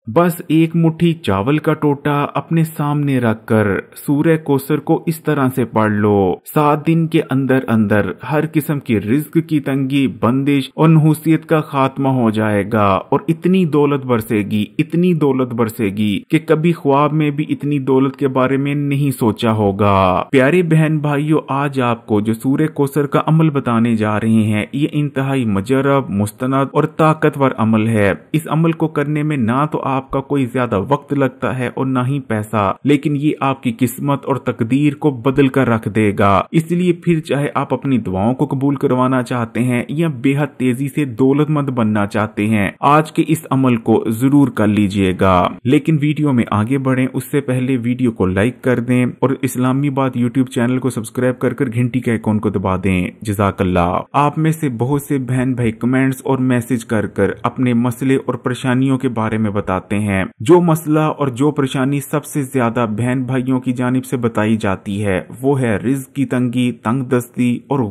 बस एक मुट्ठी चावल का टोटा अपने सामने रखकर सूरह कौसर को इस तरह से पढ़ लो। 7 दिन के अंदर अंदर हर किस्म की रिज्क की तंगी, बंदिश और नहुसियत का खात्मा हो जाएगा और इतनी दौलत बरसेगी कि कभी ख्वाब में भी इतनी दौलत के बारे में नहीं सोचा होगा। प्यारे बहन भाइयों, आज आपको जो सूरह कौसर का अमल बताने जा रहे हैं, ये इंतहाई मुजर्रब, मुस्तनद और ताकतवर अमल है। इस अमल को करने में ना तो आपका कोई ज्यादा वक्त लगता है और ना ही पैसा, लेकिन ये आपकी किस्मत और तकदीर को बदल कर रख देगा। इसलिए फिर चाहे आप अपनी दुआओं को कबूल करवाना चाहते हैं या बेहद तेजी से दौलतमंद बनना चाहते हैं, आज के इस अमल को जरूर कर लीजिएगा। लेकिन वीडियो में आगे बढ़ें उससे पहले वीडियो को लाइक कर दें और इस्लामी बात यूट्यूब चैनल को सब्सक्राइब कर घंटी के आइकॉन को दबा दें। जज़ाकल्लाह। आप में से बहुत से बहन भाई कमेंट्स और मैसेज कर अपने मसले और परेशानियों के बारे में बताते हैं। जो मसला और जो परेशानी सबसे ज्यादा बहन भाइयों की जानिब से बताई जाती है वो है रिज्क की तंगी, तंगदस्ती और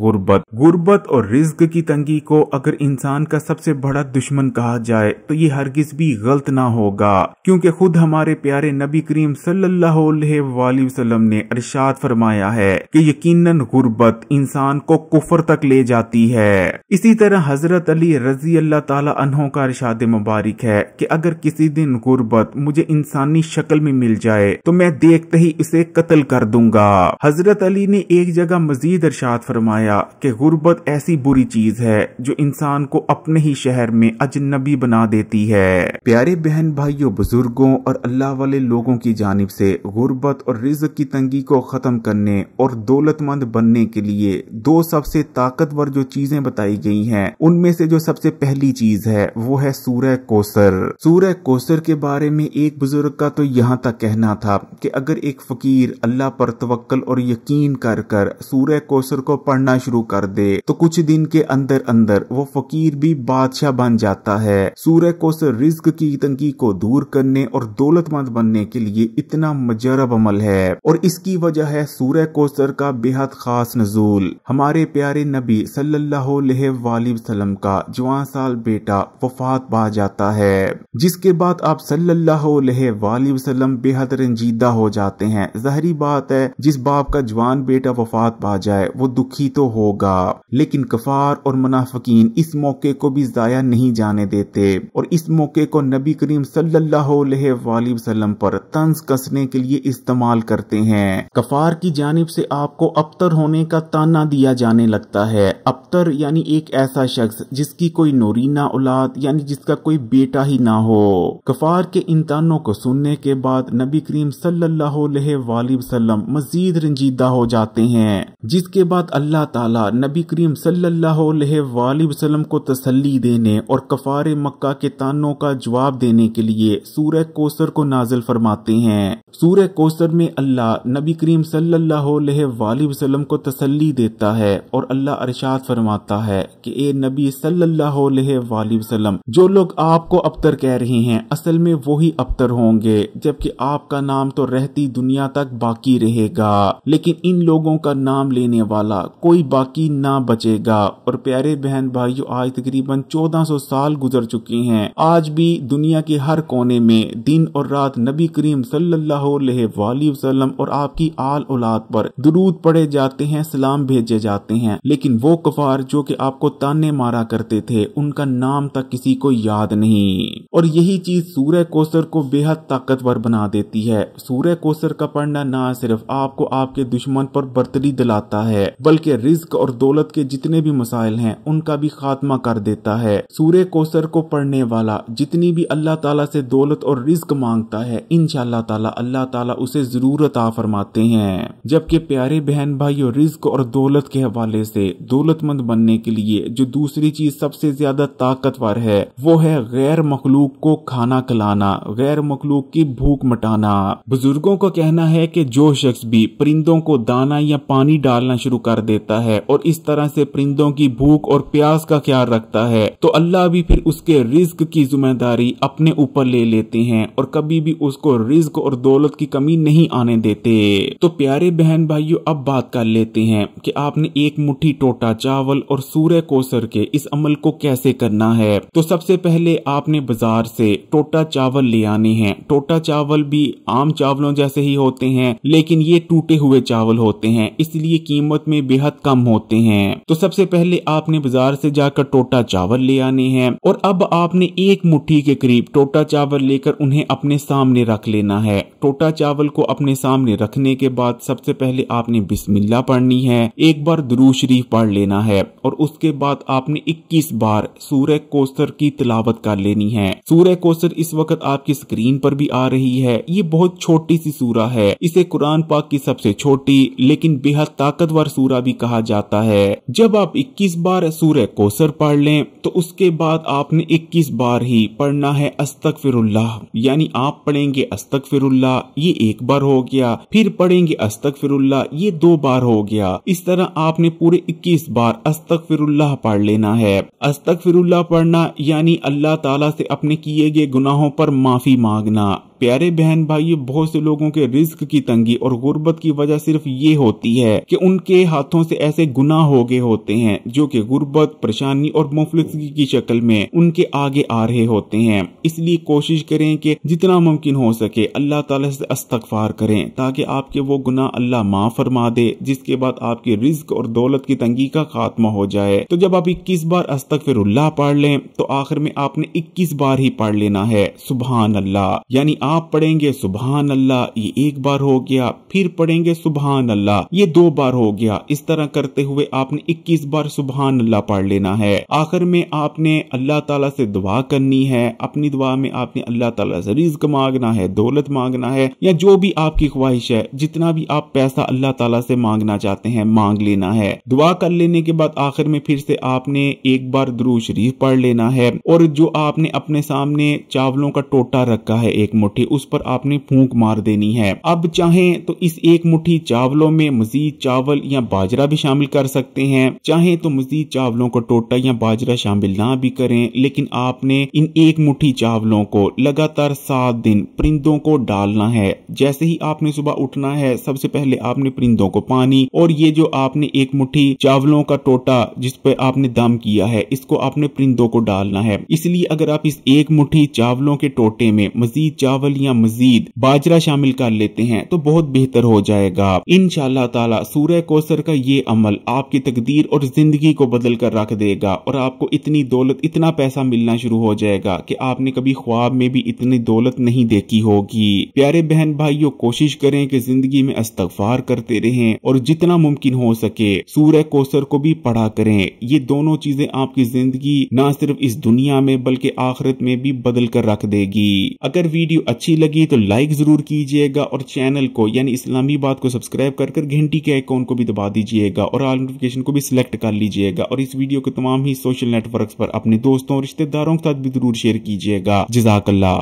गुर्बत और रिज्क की तंगी को अगर इंसान का सबसे बड़ा दुश्मन कहा जाए तो ये हरगिज भी गलत ना होगा, क्योंकि खुद हमारे प्यारे नबी करीम सल्लल्लाहु अलैहि वसल्लम ने इरशाद फरमाया है कि यकीनन गुर्बत इंसान को कुफर तक ले जाती है। इसी तरह हजरत अली रजी अल्लाह ताला अन्हों का इरशाद मुबारक है कि अगर किसी दिन गुर्बत मुझे इंसानी शक्ल में मिल जाए तो मैं देखते ही उसे कत्ल कर दूंगा। हजरत अली ने एक जगह मजीद इरशाद फरमाया कि गुर्बत ऐसी बुरी चीज है जो इंसान को अपने ही शहर में अजनबी बना देती है। प्यारे बहन भाइयों, बुजुर्गों और अल्लाह वाले लोगों की जानिब से गुर्बत और रिज्क की तंगी को खत्म करने और दौलतमंद बनने के लिए 2 सबसे ताकतवर जो चीजें बताई गई हैं, उनमें से जो सबसे पहली चीज है वो है सूरह कौसर। सूरह कौसर के बारे में एक बुजुर्ग का तो यहाँ तक कहना था कि अगर एक फकीर अल्लाह पर तवक्कल और यकीन कर सूरह कौसर को पढ़ना शुरू कर दे तो कुछ दिन के अंदर अंदर वो फकीर भी बादशाह बन जाता है। सूरह कौसर रिज्क की तंगी को दूर करने और दौलतमंद बनने के लिए इतना मुजर्रब अमल है और इसकी वजह है सूरह कौसर का बेहद खास नज़ूल। हमारे प्यारे नबी सल्लल्लाहु अलैहि वसल्लम का जवान साल बेटा वफात पा जाता है, जिसके बाद आप सल्लल्लाहु अलैहि वसल्लम बेहद रंजीदा हो जाते हैं। ज़ाहिरी बात है, जिस बाप का जवान बेटा वफात पा जाए वो दुखी तो होगा, लेकिन कफार और मुनाफिकीन इस मौके को भी जाया नहीं जाने देते और इस मौके को नबी करीम सल्लल्लाहु अलैहि वसल्लम पर तंज कसने के लिए इस्तेमाल करते हैं। कफार की जानिब से आपको अबतर होने का ताना दिया जाने लगता है। अबतर यानी एक ऐसा शख्स जिसकी कोई नूरीना औलाद यानी जिसका कोई बेटा ही ना हो। कफार के इन तानों को सुनने के बाद नबी करीम सल्लल्लाहु अलैहि वसल्लम मजीद रंजीदा हो जाते हैं, जिसके बाद अल्लाह ताला नबी करीम सल्लल्लाहु अलैहि वसल्लम को तसल्ली देने और कफारे मक्का के तानों का जवाब देने के लिए सूरह कौसर को नाजिल फरमाते हैं। सूरह कौसर में अल्लाह नबी करीम सल्लल्लाहु अलैहि वसल्लम को तसल्ली देता है और अल्लाह इरशाद फरमाता है कि ए नबी सल्लल्लाहु अलैहि वसल्लम, जो लोग आपको अबतर कह रहे हैं असल में वही अबतर होंगे, जबकि आपका नाम तो रहती दुनिया तक बाकी रहेगा, लेकिन इन लोगों का नाम लेने वाला कोई बाकी ना बचेगा। और प्यारे बहन भाइयों, आज तकरीबन 1400 साल गुजर चुके हैं। आज भी दुनिया के हर कोने में दिन और रात नबी करीम सल्लल्लाहु अलैहि वसल्लम और आपकी आल औलाद पर दुरूद पढ़े जाते हैं, सलाम भेजे जाते हैं, लेकिन वो कफार जो कि आपको ताने मारा करते थे उनका नाम तक किसी को याद नहीं। और यही चीज सूरह कौसर को बेहद ताकतवर बना देती है। सूरह कौसर का पढ़ना ना सिर्फ आपको आपके दुश्मन पर बर्तरी दिलाता है, बल्कि रिज्क और दौलत के जितने भी मसाइल हैं उनका भी खात्मा कर देता है। सूरह कौसर को पढ़ने वाला जितनी भी अल्लाह ताला से दौलत और रिज्क मांगता है, इंशाअल्लाह ताला अल्लाह ताला उसे जरूर अता फरमाते हैं। जबकि प्यारे बहन भाइयों, रिज्क और दौलत के हवाले से दौलतमंद बनने के लिए जो दूसरी चीज सबसे ज्यादा ताकतवर है वो है गैर मखलूक को खाना खिलाना, गैर मखलूक की भूख मिटाना। बुजुर्गों का कहना है कि जो शख्स भी परिंदों को दाना या पानी डालना शुरू कर देता है और इस तरह से परिंदों की भूख और प्यास का ख्याल रखता है तो अल्लाह भी फिर उसके रिज्क की जिम्मेदारी अपने ऊपर ले लेते हैं और कभी भी उसको रिज्क और दौलत की कमी नहीं आने देते। तो प्यारे बहन भाइयों, अब बात कर लेते हैं कि आपने एक मुट्ठी टोटा चावल और सूरह कौसर के इस अमल को कैसे करना है। तो सबसे पहले आपने बाजार से टोटा चावल ले आने हैं। टोटा चावल भी आम चावलों जैसे ही होते हैं, लेकिन ये टूटे हुए चावल होते हैं, इसलिए कीमत में बेहद कम होते हैं। तो सबसे पहले आपने बाजार से जाकर टोटा चावल ले आने हैं और अब आपने एक मुट्ठी के करीब टोटा चावल लेकर उन्हें अपने सामने रख लेना है। टोटा चावल को अपने सामने रखने के बाद सबसे पहले आपने बिस्मिल्लाह पढ़नी है, एक बार दुरूद शरीफ पढ़ लेना है और उसके बाद आपने 21 बार सूरह कौसर की तिलावत कर लेनी है। सूरह कौसर इस वक्त आपकी स्क्रीन पर भी आ रही है। ये बहुत छोटी सी सूरा है, इसे कुरान पाक की सबसे छोटी लेकिन बेहद ताकतवर सूरा भी कहा जाता है। जब आप 21 बार सूरह कौसर पढ़ लें तो उसके बाद आपने 21 बार ही पढ़ना है अस्तगफिरुल्लाह, यानी आप पढ़ेंगे अस्तगफिरुल्लाह, ये एक बार हो गया, फिर पढ़ेंगे अस्तगफिरुल्लाह, ये 2 बार हो गया। इस तरह आपने पूरे 21 बार अस्तगफिरुल्लाह पढ़ लेना है। अस्तगफिरुल्लाह पढ़ना यानी अल्लाह ताला से अपने किए गए गुनाहों पर माफी मांगना। प्यारे बहन भाइयों, बहुत से लोगों के रिज्क की तंगी और गुर्बत की वजह सिर्फ ये होती है कि उनके हाथों से ऐसे गुनाह हो गए होते हैं जो कि गुर्बत, परेशानी और मुफलिसी की शक्ल में उनके आगे आ रहे होते हैं। इसलिए कोशिश करें कि जितना मुमकिन हो सके अल्लाह ताला से इस्तगफार करें ताकि आपके वो गुनाह अल्लाह माफ फरमा दे, जिसके बाद आपके रिज्क और दौलत की तंगी का खात्मा हो जाए। तो जब आप 21 बार अस्तगफिरुल्लाह पढ़ लें तो आखिर में आपने 21 बार ही पढ़ लेना है सुभान अल्लाह, यानी आप पढ़ेंगे सुभान अल्लाह, ये 1 बार हो गया, फिर पढ़ेंगे सुभान अल्लाह, ये 2 बार हो गया। इस तरह करते हुए आपने 21 बार सुभान अल्लाह पढ़ लेना है। आखिर में आपने अल्लाह ताला से दुआ करनी है। अपनी दुआ में आपने अल्लाह ताला से रिज्क मांगना है, दौलत मांगना है, या जो भी आपकी ख्वाहिश है, जितना भी आप पैसा अल्लाह ताला से मांगना चाहते हैं मांग लेना है। दुआ कर लेने के बाद आखिर में फिर से आपने 1 बार दुरूद शरीफ पढ़ लेना है और जो आपने अपने सामने चावलों का टोटा रखा है 1 मुट्ठी, उस पर आपने फूंक मार देनी है। अब चाहें तो इस 1 मुट्ठी चावलों में मजीद चावल या बाजरा भी शामिल कर सकते हैं, चाहें तो मजीद चावलों को टोटा या बाजरा शामिल ना भी करें, लेकिन आपने इन 1 मुट्ठी चावलों को लगातार 7 दिन परिंदों को डालना है। जैसे ही आपने सुबह उठना है सबसे पहले आपने परिंदों को पानी और ये जो आपने 1 मुट्ठी चावलों का टोटा जिस पे आपने दम किया है इसको आपने परिंदों को डालना है। इसलिए अगर आप इस 1 मुट्ठी चावलों के टोटे में मजीद चावल या मजीद बाजरा शामिल कर लेते हैं तो बहुत बेहतर हो जाएगा। इंशाअल्लाह ताला सूरह कौसर का ये अमल आपकी तकदीर और जिंदगी को बदल कर रख देगा और आपको इतनी दौलत, इतना पैसा मिलना शुरू हो जाएगा कि आपने कभी ख्वाब में भी इतनी दौलत नहीं देखी होगी। प्यारे बहन भाइयों, कोशिश करें कि जिंदगी में इस्तगफार करते रहें और जितना मुमकिन हो सके सूरह कौसर को भी पढ़ा करें। ये दोनों चीजें आपकी जिंदगी न सिर्फ इस दुनिया में बल्कि आखिरत में भी बदल कर रख देगी। अगर वीडियो अच्छी लगी तो लाइक जरूर कीजिएगा और चैनल को यानी इस्लामी बात को सब्सक्राइब कर घंटी के आइकॉन को भी दबा दीजिएगा और ऑल नोटिफिकेशन को भी सिलेक्ट कर लीजिएगा और इस वीडियो को तमाम ही सोशल नेटवर्क्स पर अपने दोस्तों और रिश्तेदारों के साथ भी जरूर शेयर कीजिएगा। जज़ाकल्लाह।